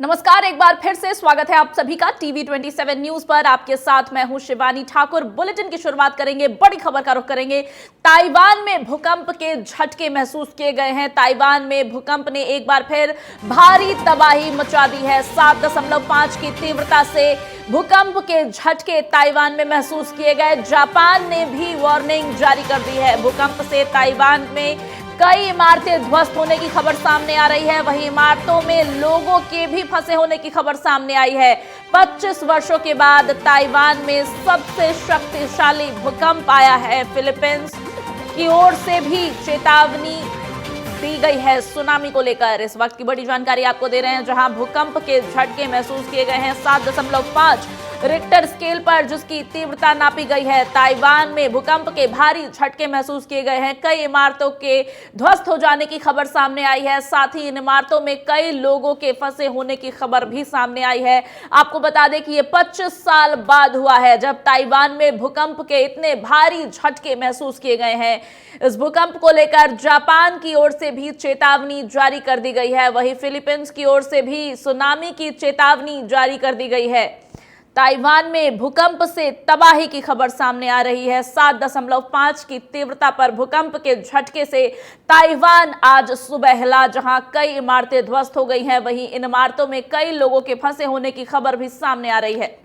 नमस्कार, एक बार फिर से स्वागत है आप सभी का टीवी 27 न्यूज पर। आपके साथ मैं हूं शिवानी ठाकुर। बुलेटिन की शुरुआत करेंगे, बड़ी खबर का रुख करेंगे। ताइवान में भूकंप के झटके महसूस किए गए हैं। ताइवान में भूकंप ने एक बार फिर भारी तबाही मचा दी है। 7.5 की तीव्रता से भूकंप के झटके ताइवान में महसूस किए गए। जापान ने भी वार्निंग जारी कर दी है। भूकंप से ताइवान में कई इमारतें ध्वस्त होने की खबर सामने आ रही है। वहीं इमारतों में लोगों के भी फंसे होने की खबर सामने आई है। 25 वर्षों के बाद ताइवान में सबसे शक्तिशाली भूकंप आया है। फिलीपींस की ओर से भी चेतावनी दी गई है सुनामी को लेकर। इस वक्त की बड़ी जानकारी आपको दे रहे हैं, जहां भूकंप के झटके महसूस किए गए हैं 7.5 रिक्टर स्केल पर, जिसकी तीव्रता नापी गई है। ताइवान में भूकंप के भारी झटके महसूस किए गए हैं। कई इमारतों के ध्वस्त हो जाने की खबर सामने आई है। साथ ही इन इमारतों में कई लोगों के फंसे होने की खबर भी सामने आई है। आपको बता दें कि ये 25 साल बाद हुआ है जब ताइवान में भूकंप के इतने भारी झटके महसूस किए गए हैं। इस भूकंप को लेकर जापान की ओर से भी चेतावनी जारी कर दी गई है। वहीं फिलीपींस की ओर से भी सुनामी की चेतावनी जारी कर दी गई है। ताइवान में भूकंप से तबाही की खबर सामने आ रही है। 7.5 की तीव्रता पर भूकंप के झटके से ताइवान आज सुबह हिला, जहां कई इमारतें ध्वस्त हो गई हैं। वहीं इन इमारतों में कई लोगों के फंसे होने की खबर भी सामने आ रही है।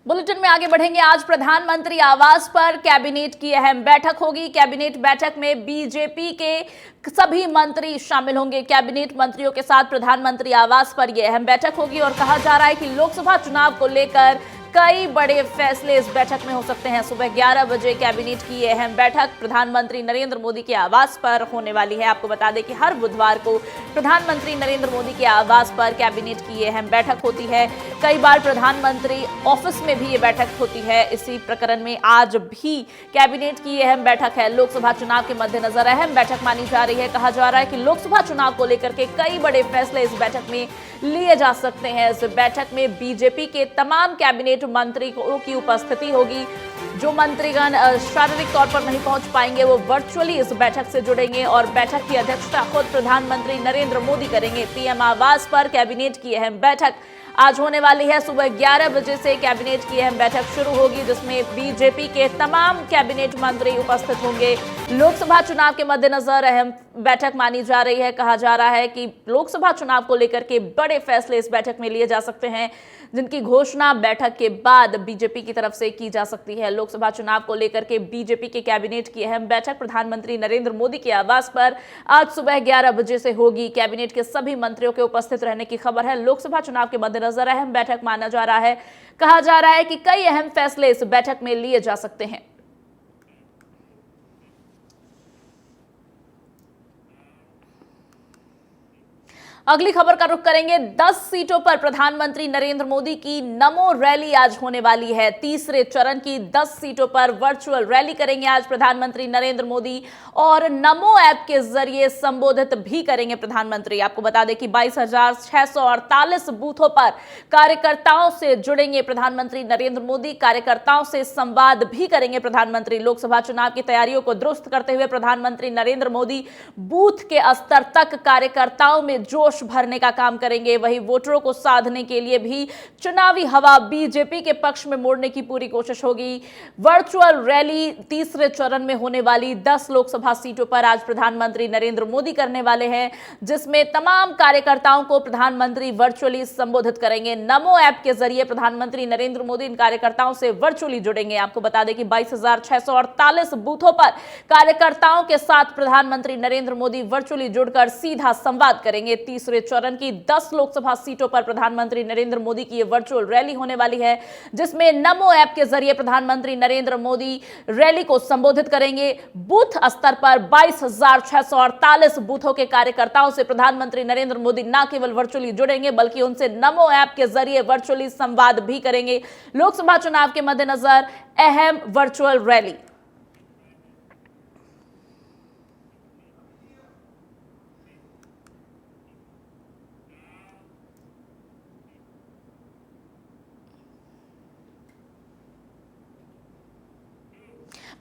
बुलेटिन में आगे बढ़ेंगे। आज प्रधानमंत्री आवास पर कैबिनेट की अहम बैठक होगी। कैबिनेट बैठक में बीजेपी के सभी मंत्री शामिल होंगे। कैबिनेट मंत्रियों के साथ प्रधानमंत्री आवास पर यह अहम बैठक होगी और कहा जा रहा है कि लोकसभा चुनाव को लेकर कई बड़े फैसले इस बैठक में हो सकते हैं। सुबह 11 बजे कैबिनेट की यह अहम बैठक प्रधानमंत्री नरेंद्र मोदी के आवास पर होने वाली है। आपको बता दें कि हर बुधवार को प्रधानमंत्री नरेंद्र मोदी के आवास पर कैबिनेट की यह अहम बैठक होती है। कई बार प्रधानमंत्री ऑफिस में भी ये बैठक होती है। इसी प्रकरण में आज भी कैबिनेट की यह अहम बैठक है। लोकसभा चुनाव के मद्देनजर अहम बैठक मानी जा रही है। कहा जा रहा है कि लोकसभा चुनाव को लेकर के कई बड़े फैसले इस बैठक में लिए जा सकते हैं। इस बैठक में बीजेपी के तमाम कैबिनेट मंत्रियों की उपस्थिति होगी। जो मंत्रीगण शारीरिक तौर पर नहीं पहुंच पाएंगे वो वर्चुअली इस बैठक से जुड़ेंगे और बैठक की अध्यक्षता खुद प्रधानमंत्री नरेंद्र मोदी करेंगे। पीएम आवास पर कैबिनेट की अहम बैठक आज होने वाली है। सुबह 11 बजे से कैबिनेट की अहम बैठक शुरू होगी, जिसमें बीजेपी के तमाम कैबिनेट मंत्री उपस्थित होंगे। लोकसभा चुनाव के मद्देनजर अहम बैठक मानी जा रही है। कहा जा रहा है कि लोकसभा चुनाव को लेकर के बड़े फैसले इस बैठक में लिए जा सकते हैं, जिनकी घोषणा बैठक के बाद बीजेपी की तरफ से की जा सकती है। लोकसभा चुनाव को लेकर के बीजेपी के कैबिनेट की अहम बैठक प्रधानमंत्री नरेंद्र मोदी के आवास पर आज सुबह 11 बजे से होगी। कैबिनेट के सभी मंत्रियों के उपस्थित रहने की खबर है। लोकसभा चुनाव के मद्देनजर अहम बैठक माना जा रहा है। कहा जा रहा है कि कई अहम फैसले इस बैठक में लिए जा सकते हैं। अगली खबर का रुख करेंगे। 10 सीटों पर प्रधानमंत्री नरेंद्र मोदी की नमो रैली आज होने वाली है। तीसरे चरण की 10 सीटों पर वर्चुअल रैली करेंगे आज प्रधानमंत्री नरेंद्र मोदी और नमो ऐप के जरिए संबोधित भी करेंगे प्रधानमंत्री। आपको बता दें कि 22,648 बूथों पर कार्यकर्ताओं से जुड़ेंगे प्रधानमंत्री नरेंद्र मोदी। कार्यकर्ताओं से संवाद भी करेंगे प्रधानमंत्री। लोकसभा चुनाव की तैयारियों को दुरुस्त करते हुए प्रधानमंत्री नरेंद्र मोदी बूथ के स्तर तक कार्यकर्ताओं में जोश भरने का काम करेंगे। वहीं वोटरों को साधने के लिए भी चुनावी हवा बीजेपी के पक्ष में मोड़ने की पूरी कोशिश होगी। वर्चुअल रैली तीसरे चरण में होने वाली 10 लोकसभा सीटों पर आज प्रधानमंत्री नरेंद्र मोदी करने वाले हैं, जिसमें तमाम कार्यकर्ताओं को प्रधानमंत्री वर्चुअली संबोधित करेंगे। नमो ऐप के जरिए प्रधानमंत्री नरेंद्र मोदी इन कार्यकर्ताओं से वर्चुअली जुड़ेंगे। आपको बता दें कि 22,648 बूथों पर कार्यकर्ताओं के साथ प्रधानमंत्री नरेंद्र मोदी वर्चुअली जुड़कर सीधा संवाद करेंगे। तीसरे चरण की 10 लोकसभा सीटों पर प्रधानमंत्री नरेंद्र मोदी की ये वर्चुअल रैली होने वाली है, जिसमें नमो ऐप के जरिए प्रधानमंत्री नरेंद्र मोदी रैली को संबोधित करेंगे। बूथ स्तर पर 22,648 बूथों के कार्यकर्ताओं से प्रधानमंत्री नरेंद्र मोदी न केवल वर्चुअली जुड़ेंगे बल्कि उनसे नमो ऐप के जरिए वर्चुअली संवाद भी करेंगे। लोकसभा चुनाव के मद्देनजर अहम वर्चुअल रैली।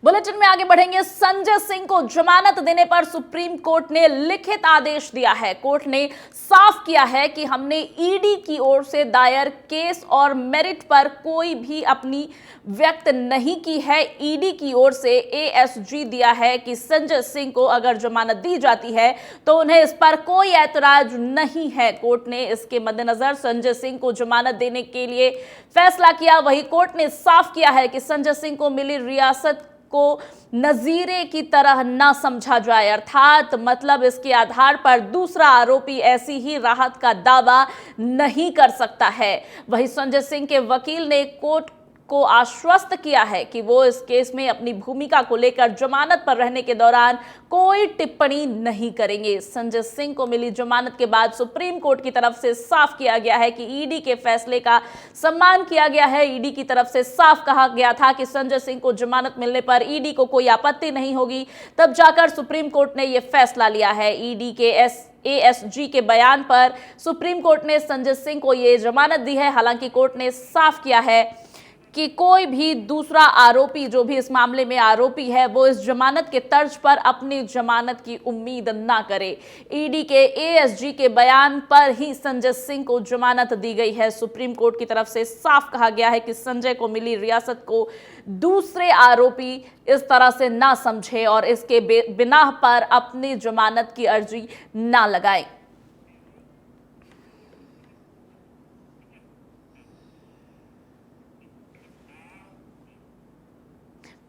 बुलेटिन में आगे बढ़ेंगे। संजय सिंह को जमानत देने पर सुप्रीम कोर्ट ने लिखित आदेश दिया है। कोर्ट ने साफ किया है कि हमने ईडी की ओर से दायर केस और मेरिट पर कोई भी अपनी व्यक्त नहीं की है। ईडी की ओर से एएसजी दिया है कि संजय सिंह को अगर जमानत दी जाती है तो उन्हें इस पर कोई ऐतराज नहीं है। कोर्ट ने इसके मद्देनजर संजय सिंह को जमानत देने के लिए फैसला किया। वहीं कोर्ट ने साफ किया है कि संजय सिंह को मिली रियासत को नजीरे की तरह ना समझा जाए, अर्थात मतलब इसके आधार पर दूसरा आरोपी ऐसी ही राहत का दावा नहीं कर सकता है। वहीं संजय सिंह के वकील ने कोर्ट को आश्वस्त किया है कि वो इस केस में अपनी भूमिका को लेकर जमानत पर रहने के दौरान कोई टिप्पणी नहीं करेंगे। संजय सिंह को मिली जमानत के बाद सुप्रीम कोर्ट की तरफ से साफ किया गया है कि ईडी के फैसले का सम्मान किया गया है। ईडी की तरफ से साफ कहा गया था कि संजय सिंह को जमानत मिलने पर ईडी को कोई आपत्ति नहीं होगी, तब जाकर सुप्रीम कोर्ट ने यह फैसला लिया है। ईडी के एएसजी के बयान पर सुप्रीम कोर्ट ने संजय सिंह को यह जमानत दी है। हालांकि कोर्ट ने साफ किया है कि कोई भी दूसरा आरोपी जो भी इस मामले में आरोपी है वो इस जमानत के तर्ज पर अपनी जमानत की उम्मीद ना करे। ईडी के एएसजी के बयान पर ही संजय सिंह को जमानत दी गई है। सुप्रीम कोर्ट की तरफ से साफ कहा गया है कि संजय को मिली रियासत को दूसरे आरोपी इस तरह से ना समझे और इसके बिना पर अपनी जमानत की अर्जी ना लगाए।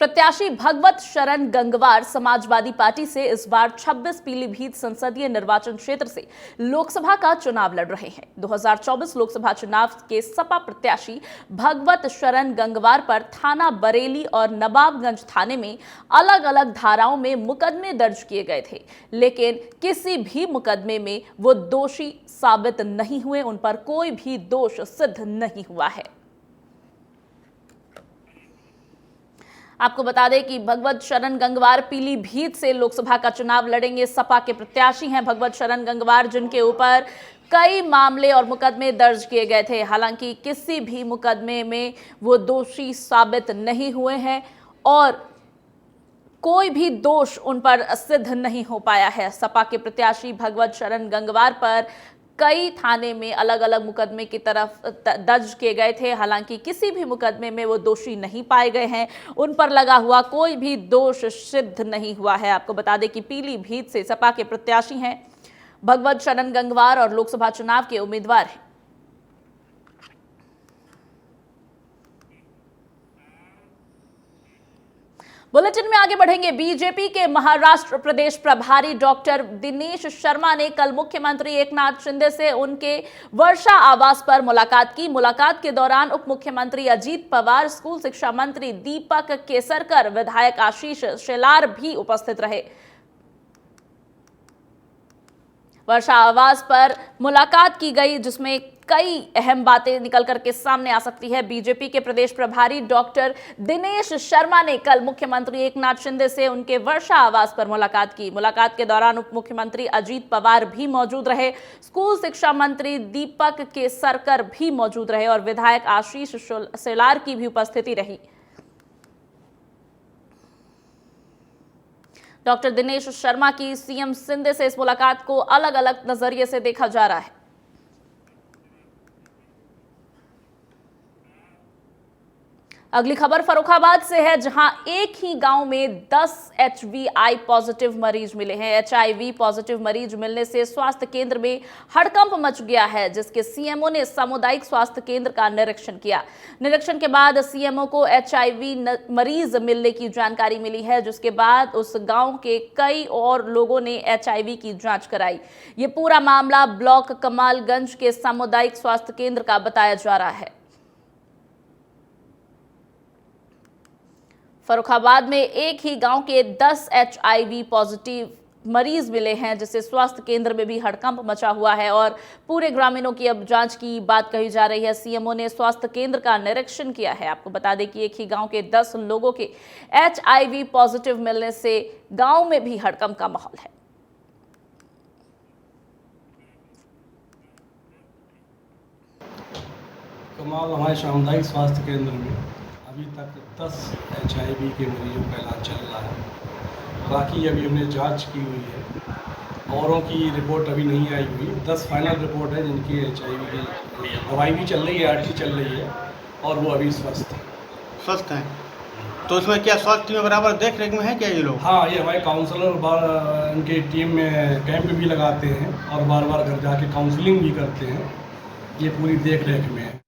प्रत्याशी भगवत शरण गंगवार समाजवादी पार्टी से इस बार 26 पीलीभीत संसदीय निर्वाचन क्षेत्र से लोकसभा का चुनाव लड़ रहे हैं। 2024 लोकसभा चुनाव के सपा प्रत्याशी भगवत शरण गंगवार पर थाना बरेली और नवाबगंज थाने में अलग अलग धाराओं में मुकदमे दर्ज किए गए थे, लेकिन किसी भी मुकदमे में वो दोषी साबित नहीं हुए। उन पर कोई भी दोष सिद्ध नहीं हुआ है। आपको बता दें कि भगवत शरण गंगवार पीलीभीत से लोकसभा का चुनाव लड़ेंगे। सपा के प्रत्याशी हैं भगवत शरण गंगवार, जिनके ऊपर कई मामले और मुकदमे दर्ज किए गए थे। हालांकि किसी भी मुकदमे में वो दोषी साबित नहीं हुए हैं और कोई भी दोष उन पर सिद्ध नहीं हो पाया है। सपा के प्रत्याशी भगवत शरण गंगवार पर कई थाने में अलग अलग मुकदमे की तरफ दर्ज किए गए थे। हालांकि किसी भी मुकदमे में वो दोषी नहीं पाए गए हैं। उन पर लगा हुआ कोई भी दोष सिद्ध नहीं हुआ है। आपको बता दें कि पीलीभीत से सपा के प्रत्याशी हैं भगवत शरण गंगवार और लोकसभा चुनाव के उम्मीदवार हैं। बुलेटिन में आगे बढ़ेंगे। बीजेपी के महाराष्ट्र प्रदेश प्रभारी डॉक्टर दिनेश शर्मा ने कल मुख्यमंत्री एकनाथ शिंदे से उनके वर्षा आवास पर मुलाकात की। मुलाकात के दौरान उप मुख्यमंत्री अजीत पवार, स्कूल शिक्षा मंत्री दीपक केसरकर, विधायक आशीष शेलार भी उपस्थित रहे। वर्षा आवास पर मुलाकात की गई, जिसमें कई अहम बातें निकल करके सामने आ सकती है। बीजेपी के प्रदेश प्रभारी डॉक्टर दिनेश शर्मा ने कल मुख्यमंत्री एकनाथ शिंदे से उनके वर्षा आवास पर मुलाकात की। मुलाकात के दौरान उप मुख्यमंत्री अजीत पवार भी मौजूद रहे, स्कूल शिक्षा मंत्री दीपक केसरकर भी मौजूद रहे और विधायक आशीष शेलार की भी उपस्थिति रही। डॉक्टर दिनेश शर्मा की सीएम शिंदे से इस मुलाकात को अलग अलग नजरिए से देखा जा रहा है। अगली खबर फर्रुखाबाद से है, जहां एक ही गांव में 10 एचवीआई पॉजिटिव मरीज मिले हैं। एचआईवी पॉजिटिव मरीज मिलने से स्वास्थ्य केंद्र में हड़कंप मच गया है, जिसके सीएमओ ने सामुदायिक स्वास्थ्य केंद्र का निरीक्षण किया। निरीक्षण के बाद सीएमओ को एचआईवी मरीज मिलने की जानकारी मिली है, जिसके बाद उस गांव के कई और लोगों ने एचआईवी की जांच कराई। ये पूरा मामला ब्लॉक कमालगंज के सामुदायिक स्वास्थ्य केंद्र का बताया जा रहा है। फर्रुखाबाद में एक ही गांव के 10 एचआईवी पॉजिटिव मरीज मिले हैं, जिससे स्वास्थ्य केंद्र में भी हड़कंप मचा हुआ है और पूरे ग्रामीणों की अब जांच की बात कही जा रही है। सीएमओ ने स्वास्थ्य केंद्र का निरीक्षण किया है। आपको बता दें कि एक ही गांव के 10 लोगों के एचआईवी पॉजिटिव मिलने से गांव में भी हड़कंप का माहौल है। कमाल हमारे सामुदायिक स्वास्थ्य केंद्र में अभी तक 10 एचआईवी के मरीजों का इलाज चल रहा है। बाकी अभी हमने जांच की हुई है, औरों की रिपोर्ट अभी नहीं आई हुई। 10 फाइनल रिपोर्ट है जिनकी एचआईवी की दवाई भी चल रही है, आरटी चल रही है और वो अभी स्वस्थ हैं। तो इसमें क्या स्वास्थ्य टीम बराबर देख रेख में है क्या ये लोग? हाँ, ये हमारे काउंसलर उनकी टीम में कैंप भी लगाते हैं और बार बार घर जाके काउंसलिंग भी करते हैं। ये पूरी देख रेख में है।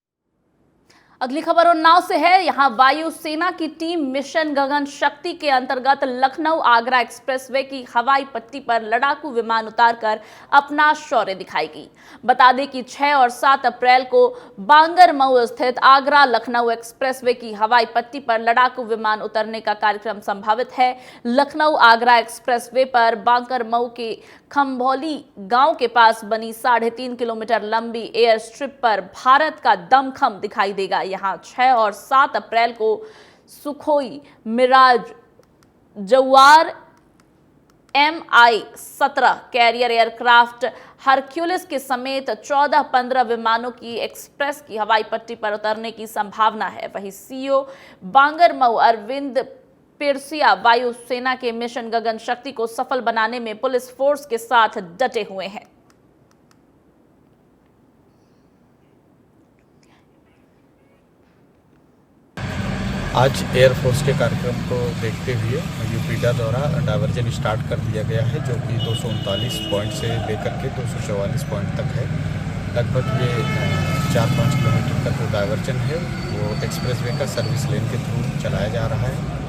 अगली खबर उन्नाव से है। यहां वायुसेना की टीम मिशन गगन शक्ति के अंतर्गत लखनऊ आगरा एक्सप्रेसवे की हवाई पट्टी पर लड़ाकू विमान उतारकर अपना शौर्य दिखाएगी। बता दें कि 6 और 7 अप्रैल को बांगरमऊ स्थित आगरा लखनऊ एक्सप्रेसवे की हवाई पट्टी पर लड़ाकू विमान उतरने का कार्यक्रम संभावित है। लखनऊ आगरा एक्सप्रेसवे पर बांगरमऊ के खंभौली गांव के पास बनी 3.5 किलोमीटर लंबी एयर स्ट्रिप पर भारत का दमखम दिखाई देगा। यहां 6 और 7 अप्रैल को सुखोई मिराज जवार MI-17 कैरियर एयरक्राफ्ट हरक्यूलिस के समेत 14-15 विमानों की एक्सप्रेस की हवाई पट्टी पर उतरने की संभावना है। वहीं सीईओ बांगरमऊ अरविंद पिरसिया वायुसेना के मिशन गगन शक्ति को सफल बनाने में पुलिस फोर्स के साथ डटे हुए हैं। आज एयरफोर्स के कार्यक्रम को देखते हुए यूपीडा द्वारा डायवर्जन स्टार्ट कर दिया गया है, जो कि 239 पॉइंट से लेकर के 244 पॉइंट तक है। लगभग ये 4-5 किलोमीटर का जो डायवर्जन है वो एक्सप्रेसवे का सर्विस लेन के थ्रू चलाया जा रहा है।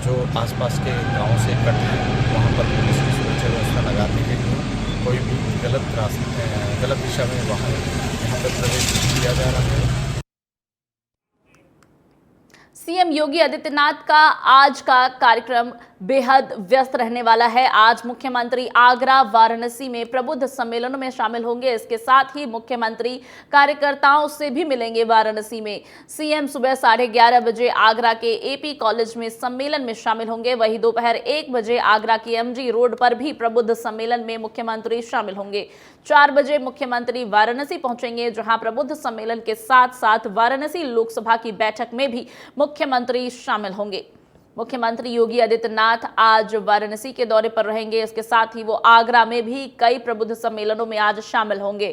जो आसपास के गाँव से कट है वहाँ पर पुलिस की सुरक्षा व्यवस्था लगाने के लिए कोई भी गलत दिशा में वाहन यहाँ पर प्रवेश किया जा रहा है। सीएम योगी आदित्यनाथ का आज का कार्यक्रम बेहद व्यस्त रहने वाला है। आज मुख्यमंत्री आगरा वाराणसी में प्रबुद्ध सम्मेलनों में शामिल होंगे। इसके साथ ही मुख्यमंत्री कार्यकर्ताओं से भी मिलेंगे। वाराणसी में सीएम सुबह 11:30 बजे आगरा के एपी कॉलेज में सम्मेलन में शामिल होंगे। वहीं दोपहर 1 बजे आगरा के एमजी रोड पर भी प्रबुद्ध सम्मेलन में मुख्यमंत्री शामिल होंगे। 4 बजे मुख्यमंत्री वाराणसी पहुंचेंगे, जहां प्रबुद्ध सम्मेलन के साथ साथ वाराणसी लोकसभा की बैठक में भी मुख्यमंत्री शामिल होंगे। मुख्यमंत्री योगी आदित्यनाथ आज वाराणसी के दौरे पर रहेंगे। इसके साथ ही वो आगरा में भी कई प्रबुद्ध सम्मेलनों में आज शामिल होंगे।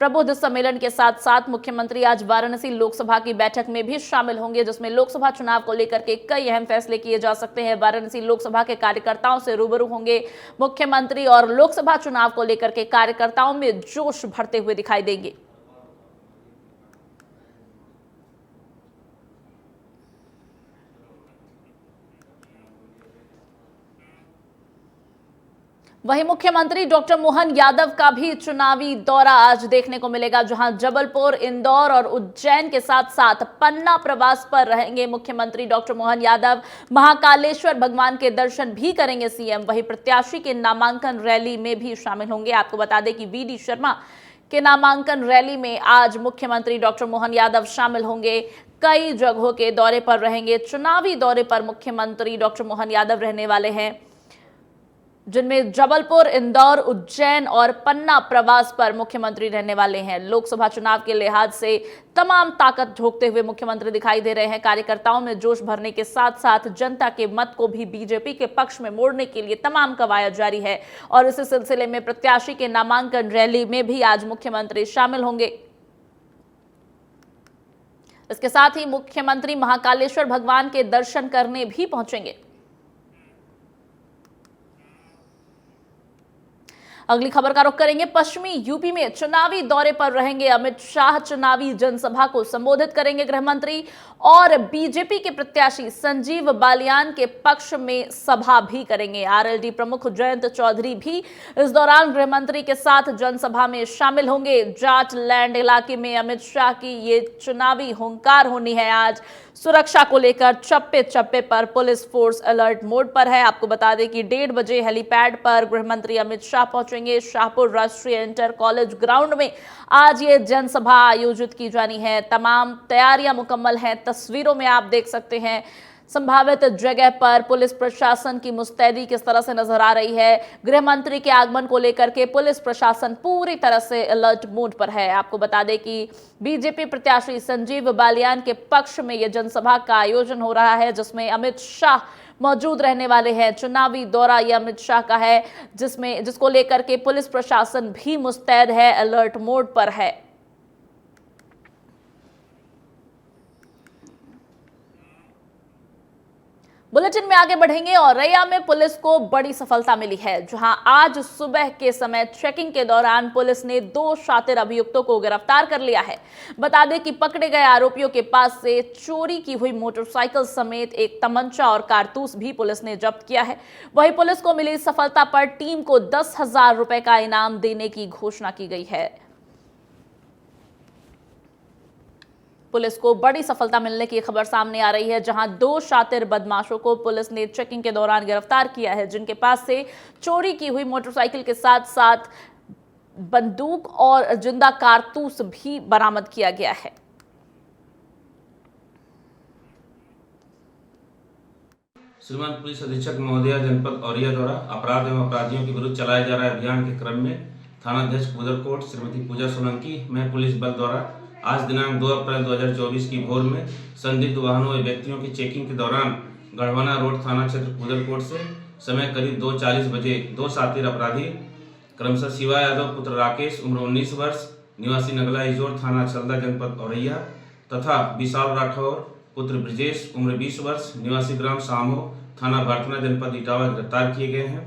प्रबुद्ध सम्मेलन के साथ साथ मुख्यमंत्री आज वाराणसी लोकसभा की बैठक में भी शामिल होंगे, जिसमें लोकसभा चुनाव को लेकर के कई अहम फैसले किए जा सकते हैं। वाराणसी लोकसभा के कार्यकर्ताओं से रूबरू होंगे मुख्यमंत्री और लोकसभा चुनाव को लेकर के कार्यकर्ताओं में जोश भरते हुए दिखाई देंगे। वहीं मुख्यमंत्री डॉक्टर मोहन यादव का भी चुनावी दौरा आज देखने को मिलेगा, जहां जबलपुर, इंदौर और उज्जैन के साथ साथ पन्ना प्रवास पर रहेंगे मुख्यमंत्री डॉक्टर मोहन यादव। महाकालेश्वर भगवान के दर्शन भी करेंगे सीएम। वहीं प्रत्याशी के नामांकन रैली में भी शामिल होंगे। आपको बता दें कि वीडी शर्मा के नामांकन रैली में आज मुख्यमंत्री डॉक्टर मोहन यादव शामिल होंगे। कई जगहों के दौरे पर रहेंगे। चुनावी दौरे पर मुख्यमंत्री डॉक्टर मोहन यादव रहने वाले हैं, जिनमें जबलपुर, इंदौर, उज्जैन और पन्ना प्रवास पर मुख्यमंत्री रहने वाले हैं। लोकसभा चुनाव के लिहाज से तमाम ताकत झोंकते हुए मुख्यमंत्री दिखाई दे रहे हैं। कार्यकर्ताओं में जोश भरने के साथ साथ जनता के मत को भी बीजेपी के पक्ष में मोड़ने के लिए तमाम कवायद जारी है और इसी सिलसिले में प्रत्याशी के नामांकन रैली में भी आज मुख्यमंत्री शामिल होंगे। इसके साथ ही मुख्यमंत्री महाकालेश्वर भगवान के दर्शन करने भी पहुंचेंगे। अगली खबर का रुख करेंगे। पश्चिमी यूपी में चुनावी दौरे पर रहेंगे अमित शाह। चुनावी जनसभा को संबोधित करेंगे गृह मंत्री और बीजेपी के प्रत्याशी संजीव बालियान के पक्ष में सभा भी करेंगे। आरएलडी प्रमुख जयंत चौधरी भी इस दौरान गृह मंत्री के साथ जनसभा में शामिल होंगे। जाट लैंड इलाके में अमित शाह की ये चुनावी हुंकार होनी है। आज सुरक्षा को लेकर चप्पे चप्पे पर पुलिस फोर्स अलर्ट मोड पर है। आपको बता दें कि 1:30 बजे हेलीपैड पर गृह मंत्री अमित शाह पहुंचेंगे। शाहपुर राष्ट्रीय इंटर कॉलेज ग्राउंड में आज ये जनसभा आयोजित की जानी है। तमाम तैयारियां मुकम्मल हैं। तस्वीरों में आप देख सकते हैं संभावित जगह पर पुलिस प्रशासन की मुस्तैदी किस तरह से नजर आ रही है। गृह मंत्री के आगमन को लेकर के पुलिस प्रशासन पूरी तरह से अलर्ट मोड पर है। आपको बता दें कि बीजेपी प्रत्याशी संजीव बालियान के पक्ष में यह जनसभा का आयोजन हो रहा है, जिसमें अमित शाह मौजूद रहने वाले हैं। चुनावी दौरा यह अमित शाह का है, जिसको लेकर के पुलिस प्रशासन भी मुस्तैद है, अलर्ट मोड पर है। बुलेटिन में आगे बढ़ेंगे और रैया में पुलिस को बड़ी सफलता मिली है, जहां आज सुबह के समय चेकिंग के दौरान पुलिस ने 2 शातिर अभियुक्तों को गिरफ्तार कर लिया है। बता दें कि पकड़े गए आरोपियों के पास से चोरी की हुई मोटरसाइकिल समेत एक तमंचा और कारतूस भी पुलिस ने जब्त किया है। वहीं पुलिस को मिली सफलता पर टीम को 10,000 रुपए का इनाम देने की घोषणा की गई है। पुलिस को बड़ी सफलता मिलने की खबर सामने आ रही है, जहां 2 शातिर बदमाशों को पुलिस ने चेकिंग के दौरान गिरफ्तार किया है, जिनके पास से चोरी की हुई मोटरसाइकिल के साथ साथ बंदूक और जिंदा कारतूस भी बरामद किया गया है। श्रीमान पुलिस अधीक्षक महोदया जनपद औरैया द्वारा अपराध एवं अपराधियों के विरुद्ध चलाए जा रहे अभियान के क्रम में थानाध्यक्ष कुदरकोट श्रीमती पूजा सोलंकी में पुलिस बल द्वारा आज दिनांक 2 अप्रैल 2024 की भोर में संदिग्ध वाहनों व व्यक्तियों की चेकिंग के दौरान गढ़वाना रोड थाना क्षेत्र कुदरकोट से समय करीब 2:40 बजे 2 शातिर अपराधी क्रमशः शिवा यादव पुत्र राकेश उम्र 19 वर्ष निवासी नगला इजोर थाना चलदा जनपद औरैया तथा विशाल राठौर पुत्र ब्रजेश उम्र 20 वर्ष निवासी ग्राम सामो थाना बर्थना जनपद इटावा गिरफ्तार किए गए हैं,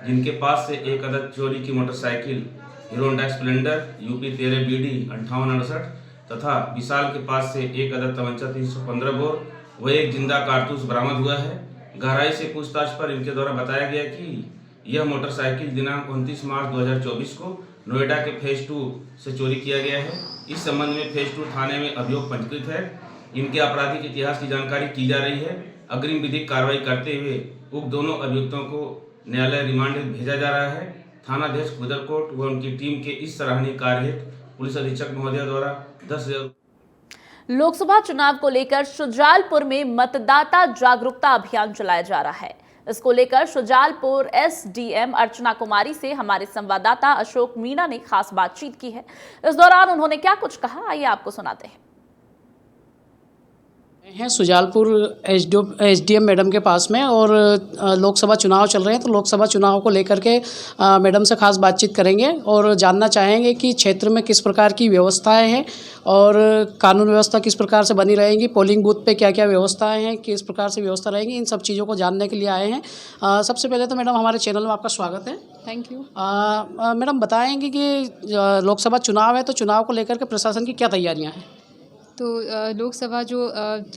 जिनके पास से एक अदद चोरी की motorcycle hero Honda Splendor UP 13 BD 5868 तथा विशाल के पास से एक अदद तमंचा 315 बोर व एक जिंदा कारतूस बरामद हुआ है। गहराई से पूछताछ पर इनके द्वारा बताया गया कि यह मोटरसाइकिल दिनांक 29 मार्च 2024 को नोएडा के फेज 2 से चोरी किया गया है। इस संबंध में फेज 2 थाने में अभियोग पंजीकृत है। इनके आपराधिक इतिहास की जानकारी की जा रही है। अग्रिम विधिक कार्रवाई करते हुए उक्त दोनों अभियुक्तों को न्यायालय रिमांड भेजा जा रहा है। थानाध्यक्ष कुदरकोट व उनकी टीम के इस सराहनीय कार्य हेतु पुलिस अधीक्षक महोदया द्वारा 10,000 लोकसभा चुनाव को लेकर शुजालपुर में मतदाता जागरूकता अभियान चलाया जा रहा है। इसको लेकर शुजालपुर एसडीएम अर्चना कुमारी से हमारे संवाददाता अशोक मीणा ने खास बातचीत की है। इस दौरान उन्होंने क्या कुछ कहा, आइए आपको सुनाते हैं। हैं सुजालपुर एसडीएम मैडम के पास में और लोकसभा चुनाव चल रहे हैं, तो लोकसभा चुनाव को लेकर के मैडम से खास बातचीत करेंगे और जानना चाहेंगे कि क्षेत्र में किस प्रकार की व्यवस्थाएं हैं और कानून व्यवस्था किस प्रकार से बनी रहेंगी, पोलिंग बूथ पे क्या क्या व्यवस्थाएं हैं, किस प्रकार से व्यवस्था रहेंगी, इन सब चीज़ों को जानने के लिए आए हैं। सबसे पहले तो मैडम हमारे चैनल में आपका स्वागत है। Thank you. मैडम बताएंगे कि लोकसभा चुनाव है, तो चुनाव को लेकर के प्रशासन की क्या तैयारियाँ हैं? तो लोकसभा जो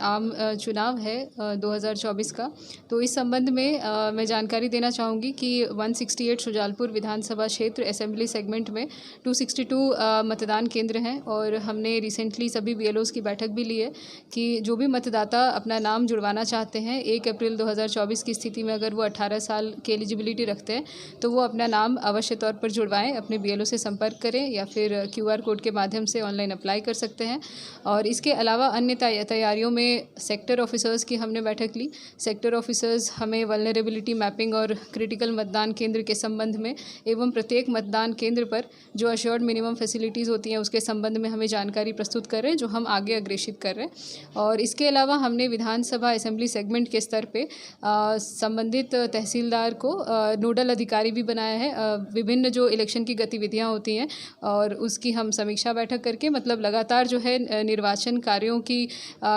आम चुनाव है 2024 का, तो इस संबंध में मैं जानकारी देना चाहूँगी कि 168 शुजालपुर विधानसभा क्षेत्र असेंबली सेगमेंट में 262 मतदान केंद्र हैं और हमने रिसेंटली सभी BLOs की बैठक भी ली है कि जो भी मतदाता अपना नाम जुड़वाना चाहते हैं 1 अप्रैल 2024 की स्थिति में अगर वो 18 साल की एलिजिबिलिटी रखते हैं तो वो अपना नाम अवश्य तौर पर जुड़वाएँ, अपने BLO से संपर्क करें या फिर QR कोड के माध्यम से ऑनलाइन अप्लाई कर सकते हैं। और इसके अलावा अन्य तैयारियों में सेक्टर ऑफिसर्स की हमने बैठक ली। सेक्टर ऑफिसर्स हमें वल्नरेबिलिटी मैपिंग और क्रिटिकल मतदान केंद्र के संबंध में एवं प्रत्येक मतदान केंद्र पर जो अश्योर्ड मिनिमम फैसिलिटीज़ होती हैं उसके संबंध में हमें जानकारी प्रस्तुत कर रहे हैं, जो हम आगे अग्रेषित कर रहे हैं। और इसके अलावा हमने विधानसभा असेंबली सेगमेंट के स्तर पर संबंधित तहसीलदार को नोडल अधिकारी भी बनाया है। विभिन्न जो इलेक्शन की गतिविधियाँ होती हैं और उसकी हम समीक्षा बैठक करके मतलब लगातार जो है निर्वाचन निर्वाचन कार्यों की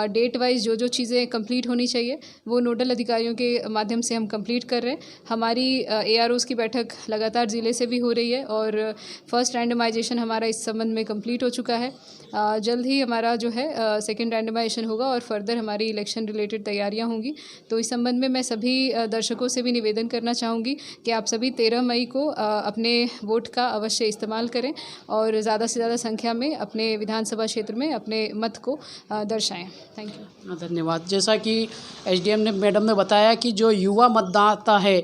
डेट वाइज जो चीज़ें कंप्लीट होनी चाहिए वो नोडल अधिकारियों के माध्यम से हम कंप्लीट कर रहे हैं। हमारी AROs की बैठक लगातार ज़िले से भी हो रही है और फर्स्ट रैंडमाइजेशन हमारा इस संबंध में कंप्लीट हो चुका है। जल्द ही हमारा जो है सेकंड रैंडमाइजेशन होगा और फर्दर हमारी इलेक्शन रिलेटेड तैयारियां होंगी। तो इस संबंध में मैं सभी दर्शकों से भी निवेदन करना चाहूँगी कि आप सभी 13 मई को अपने वोट का अवश्य इस्तेमाल करें और ज़्यादा से ज़्यादा संख्या में अपने विधानसभा क्षेत्र में अपने मत को दर्शाएं। Thank you. धन्यवाद। जैसा कि SDM मैडम ने बताया कि जो युवा मतदाता है,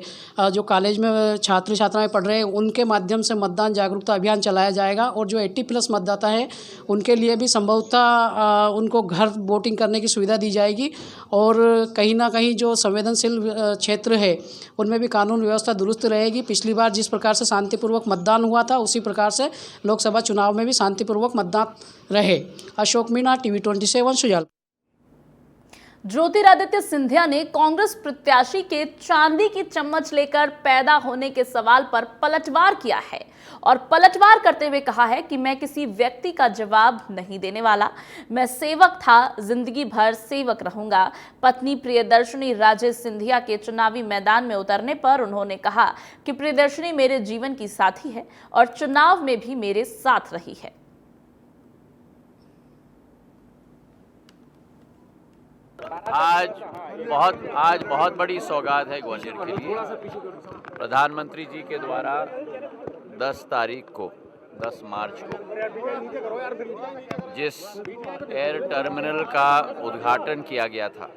जो कॉलेज में छात्र छात्राएं पढ़ रहे हैं, उनके माध्यम से मतदान जागरूकता अभियान चलाया जाएगा और जो 80+ मतदाता है उनके लिए भी संभवतः उनको घर वोटिंग करने की सुविधा दी जाएगी और कहीं ना कहीं जो संवेदनशील क्षेत्र है उनमें भी कानून व्यवस्था दुरुस्त रहेगी। पिछली बार जिस प्रकार से शांतिपूर्वक मतदान हुआ था उसी प्रकार से लोकसभा चुनाव में भी शांतिपूर्वक मतदान रहे। अशोक मीणा, TV27 सुजालपुर। ज्योतिरादित्य सिंधिया ने कांग्रेस प्रत्याशी के चांदी की चम्मच लेकर पैदा होने के सवाल पर पलटवार किया है और पलटवार करते हुए कहा है कि मैं किसी व्यक्ति का जवाब नहीं देने वाला, मैं सेवक था, जिंदगी भर सेवक रहूंगा। पत्नी प्रियदर्शनी राजेश सिंधिया के चुनावी मैदान में उतरने पर उन्होंने कहा कि प्रियदर्शनी मेरे जीवन की साथी है और चुनाव में भी मेरे साथ रही है। आज बहुत बड़ी सौगात है ग्वालियर के लिए। प्रधानमंत्री जी के द्वारा 10 मार्च को जिस एयर टर्मिनल का उद्घाटन किया गया था,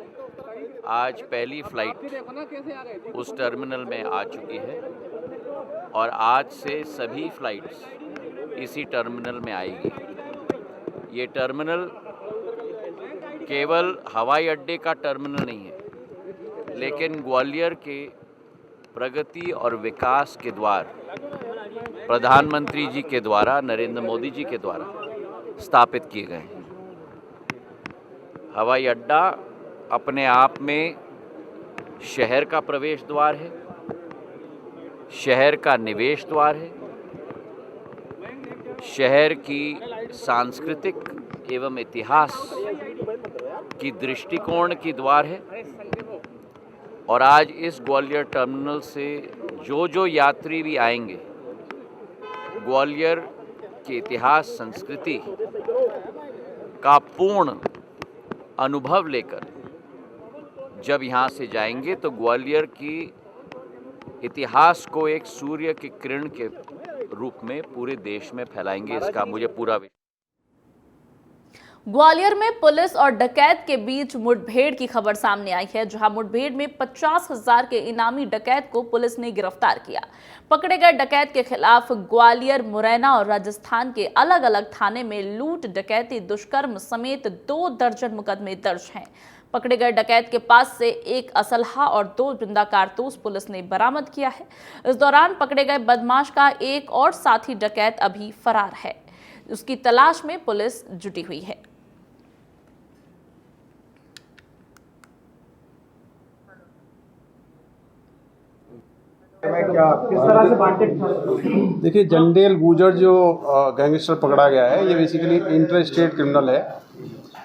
आज पहली फ्लाइट उस टर्मिनल में आ चुकी है और आज से सभी फ्लाइट्स इसी टर्मिनल में आएगी। ये टर्मिनल केवल हवाई अड्डे का टर्मिनल नहीं है, लेकिन ग्वालियर के प्रगति और विकास के द्वार प्रधानमंत्री जी के द्वारा, नरेंद्र मोदी जी के द्वारा स्थापित किए गए हैं। हवाई अड्डा अपने आप में शहर का प्रवेश द्वार है, शहर का निवेश द्वार है, शहर की सांस्कृतिक एवं इतिहास की दृष्टिकोण की द्वार है और आज इस ग्वालियर टर्मिनल से जो यात्री भी आएंगे, ग्वालियर के इतिहास संस्कृति का पूर्ण अनुभव लेकर जब यहाँ से जाएंगे तो ग्वालियर की इतिहास को एक सूर्य की किरण के रूप में पूरे देश में फैलाएंगे। इसका मुझे पूरा ग्वालियर में पुलिस और डकैत के बीच मुठभेड़ की खबर सामने आई है, जहां मुठभेड़ में 50,000 के इनामी डकैत को पुलिस ने गिरफ्तार किया। पकड़े गए डकैत के खिलाफ ग्वालियर, मुरैना और राजस्थान के अलग अलग थाने में लूट, डकैती, दुष्कर्म समेत 2 दर्जन मुकदमे दर्ज हैं। पकड़े गए डकैत के पास से 1 असलहा और 2 जिंदा कारतूस पुलिस ने बरामद किया है। इस दौरान पकड़े गए बदमाश का एक और साथी डकैत अभी फरार है, उसकी तलाश में पुलिस जुटी हुई है। किस तरह से वांटेड था? देखिए, जंडेल गुजर जो गैंगस्टर पकड़ा गया है, ये बेसिकली इंटर स्टेट क्रिमिनल है।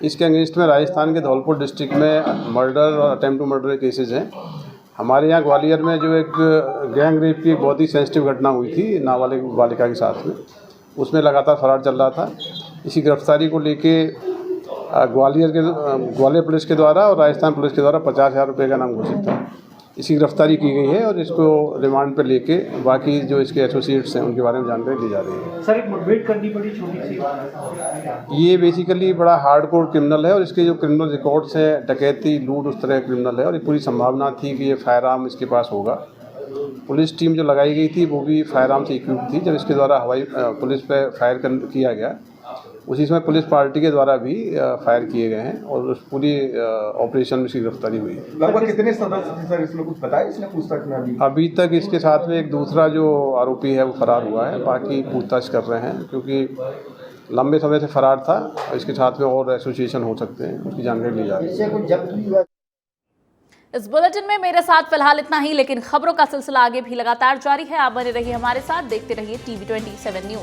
इसके अगेंस्ट में राजस्थान के धौलपुर डिस्ट्रिक्ट में मर्डर और अटेम्प्ट टू मर्डर केसेस हैं। हमारे यहाँ ग्वालियर में जो एक गैंग रेप की बहुत ही सेंसिटिव घटना हुई थी नाबालिग बालिका के साथ में, उसमें लगातार फरार चल रहा था। इसी गिरफ्तारी को लेके ग्वालियर पुलिस के द्वारा और राजस्थान पुलिस के द्वारा 50,000 रुपये का नाम घोषित था। इसकी गिरफ्तारी की गई है और इसको रिमांड पर लेके बाकी जो इसके एसोसिएट्स हैं उनके बारे में जानकारी दी जा रही है। सर, एक मुठभेड़ करनी पड़ी छोटी सी। ये बेसिकली बड़ा हार्डकोर क्रिमिनल है और इसके जो क्रिमिनल रिकॉर्ड्स हैं, डकैती, लूट, उस तरह क्रिमिनल है और ये पूरी संभावना थी कि ये फायर आर्म इसके पास होगा। पुलिस टीम जो लगाई गई थी वो भी फायर आर्म से इक्विप्ड थी। जब इसके द्वारा पुलिस पर फायर किया गया, उसी समय पुलिस पार्टी के द्वारा भी फायर किए गए हैं और उस पूरी ऑपरेशन में इसकी गिरफ्तारी हुई है। लगभग कितने सदस्य थे सर, इसमें कुछ बताया इसने पूछताछ में? अभी तक इसके साथ में एक दूसरा जो आरोपी है वो फरार हुआ है, बाकी पूछताछ कर रहे हैं क्योंकि लंबे समय से फरार था। इसके साथ में और एसोसिएशन हो सकते हैं, उसकी जानकारी ली जा रही है। इस बुलेटिन में मेरे साथ फिलहाल इतना ही, लेकिन खबरों का सिलसिला आगे भी लगातार जारी है। आप बने रहिए हमारे साथ, देखते रहिए TV27 न्यूज।